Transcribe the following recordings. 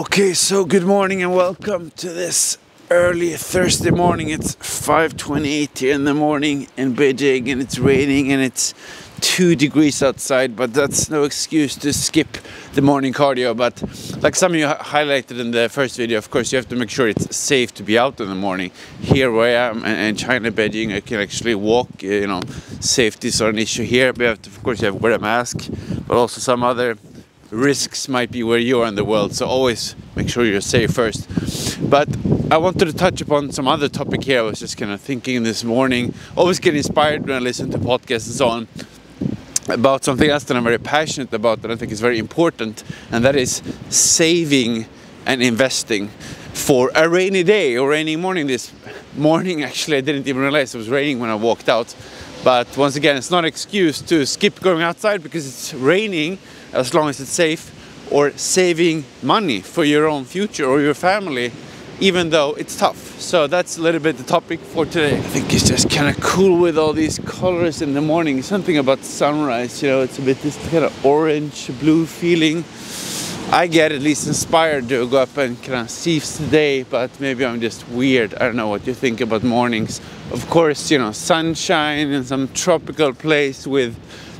Okay, so good morning and welcome to this early Thursday morning. It's 5:28 here in the morning in Beijing, and it's raining and it's 2 degrees outside, but that's no excuse to skip the morning cardio. But like some of you highlighted in the first video, of course you have to make sure it's safe to be out in the morning. Here where I am in China, Beijing, I can actually walk, safety is not an issue here. But of course you have to wear a mask, but also some other risks might be where you are in the world, so always make sure you're safe first. But I wanted to touch upon some other topic here. I was just kind of thinking this morning, always get inspired when I listen to podcasts and so on, about something else that I'm very passionate about, that I think is very important, and that is saving and investing for a rainy day or rainy morning. This morning actually I didn't even realize it was raining when I walked out. But once again, it's not an excuse to skip going outside because it's raining, as long as it's safe, or saving money for your own future or your family, even though it's tough. So that's a little bit the topic for today. I think it's just kind of cool with all these colors in the morning. Something about sunrise, it's a bit this kind of orange blue feeling. I get at least inspired to go up and kind of seize the day, but maybe I'm just weird. I don't know what you think about mornings. Of course, sunshine in some tropical place with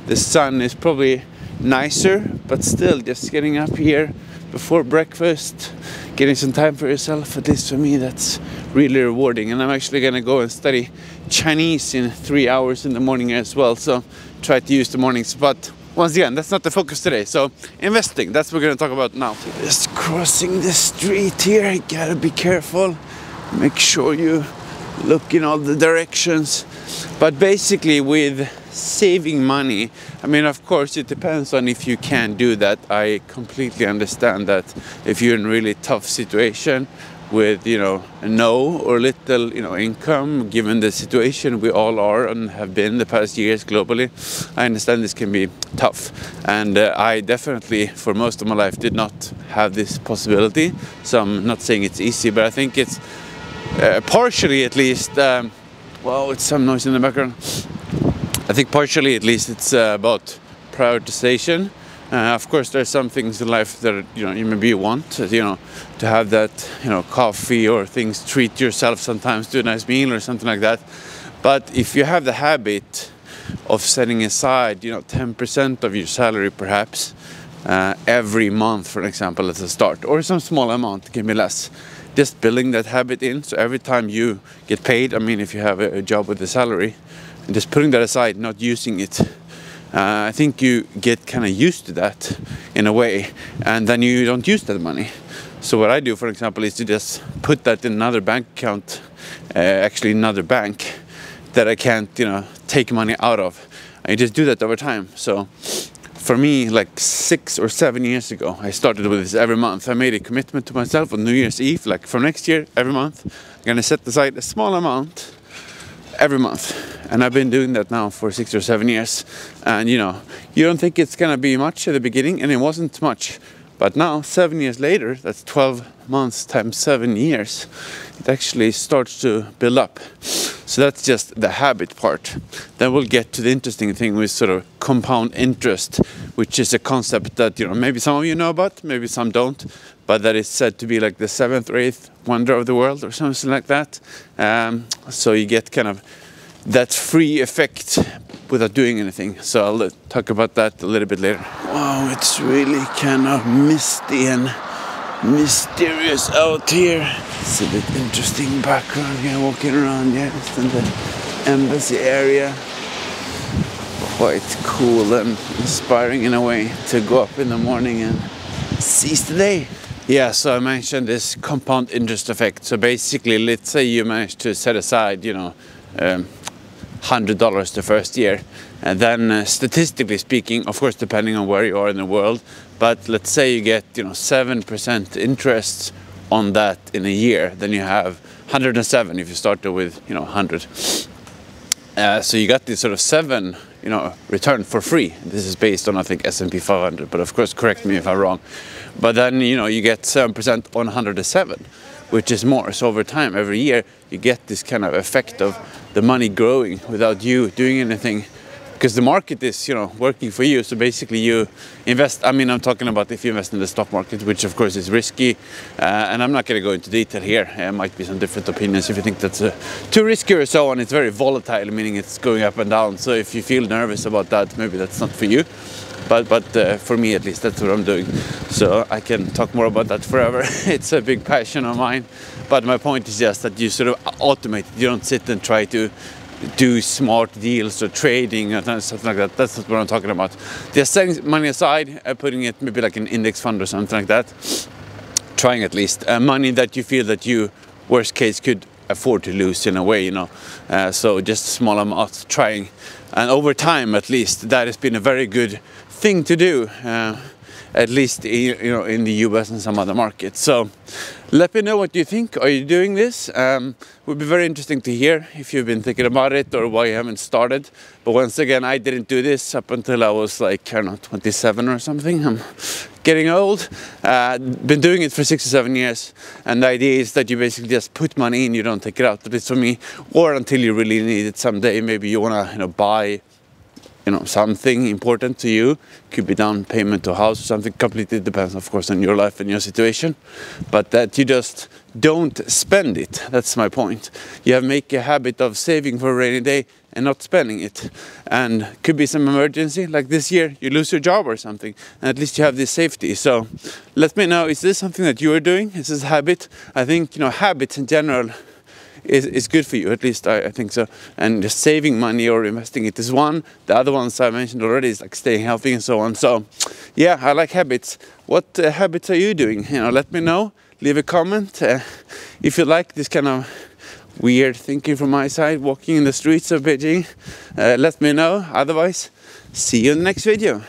the sun is probably nicer, but still just getting up here before breakfast, getting some time for yourself, at least for me, that's really rewarding. And I'm actually gonna go and study Chinese in 3 hours in the morning as well, so try to use the mornings. But once again, that's not the focus today. So investing, that's what we're gonna talk about now. So just crossing the street here, you gotta be careful, make sure you look in all the directions. But basically with saving money, of course it depends on if you can do that. I completely understand that if you're in a really tough situation with no or little income, given the situation we all are and have been the past years globally, I understand this can be tough. And I definitely for most of my life did not have this possibility, so I'm not saying it's easy, but I think it's partially at least it's some noise in the background. I think partially at least it's about prioritization. Of course there's some things in life that you maybe want to have that coffee or things, treat yourself sometimes, do a nice meal or something like that. But if you have the habit of setting aside 10% of your salary perhaps every month, for example, as a start, or some small amount, it can be less, just building that habit in, so every time you get paid, if you have a job with a salary, and just putting that aside, not using it, I think you get kind of used to that in a way, and then you don't use that money. So what I do, for example, is to just put that in another bank account, actually another bank that I can't take money out of. I just do that over time. So for me, like 6 or 7 years ago, I started with this every month. I made a commitment to myself on New Year's Eve, like from next year, every month, I'm gonna set aside a small amount every month. And I've been doing that now for 6 or 7 years. And you don't think it's gonna be much at the beginning, and it wasn't much. But now, 7 years later, that's 12 months times 7 years, it actually starts to build up. So that's just the habit part. Then we'll get to the interesting thing with sort of compound interest, which is a concept that maybe some of you know about, maybe some don't, but that is said to be like the 7th or 8th wonder of the world or something like that. So you get kind of that free effect without doing anything. So I'll talk about that a little bit later. Wow, it's really kind of misty and mysterious out here. It's a bit interesting background here, walking around just in the embassy area. Quite cool and inspiring in a way to go up in the morning and seize the day. Yeah, so I mentioned this compound interest effect. So basically, let's say you manage to set aside, $100 the first year, and then statistically speaking, of course depending on where you are in the world, but let's say you get 7% interest on that in a year, then you have 107 if you started with 100. So you got this sort of 7 return for free. This is based on I think S&P 500, but of course correct me if I'm wrong. But then you get 7% on 107, which is more. So over time, every year, you get this kind of effect of the money growing without you doing anything because the market is, you know, working for you. So basically you invest, I mean, I'm talking about if you invest in the stock market, which of course is risky, and I'm not going to go into detail here. There might be some different opinions if you think that's too risky or so on. It's very volatile, meaning it's going up and down. So if you feel nervous about that, maybe that's not for you. But for me at least, that's what I'm doing. So I can talk more about that forever. It's a big passion of mine. But my point is just that you sort of automate it. You don't sit and try to do smart deals or trading or something like that. That's what I'm talking about. Just setting money aside, putting it maybe like an index fund or something like that. Trying at least money that you feel that you, worst case, could afford to lose in a way, you know. So just a small amount, trying, and over time at least, that has been a very good thing to do. At least, you know, in the US and some other markets. So let me know what you think. Are you doing this? Would be very interesting to hear if you've been thinking about it or why you haven't started. But once again, I didn't do this up until I was like, I don't know, 27 or something. I'm getting old. Been doing it for 6 or 7 years. And the idea is that you basically just put money in, you don't take it out. At least for me, or until you really need it someday. Maybe you want to, you know, buy, you know, something important to you. Could be down payment to a house or something. Completely depends, of course, on your life and your situation. But that you just don't spend it. That's my point. You have make a habit of saving for a rainy day and not spending it. And could be some emergency, like this year, you lose your job or something. And at least you have this safety. So let me know, is this something that you are doing? Is this a habit? I think, you know, habits in general is good for you, at least I think so. And just saving money or investing it is one. The other ones I mentioned already is like staying healthy and so on. So yeah, I like habits. What habits are you doing? You know, let me know. Leave a comment if you like this kind of weird thinking from my side, walking in the streets of Beijing. Let me know. Otherwise, see you in the next video.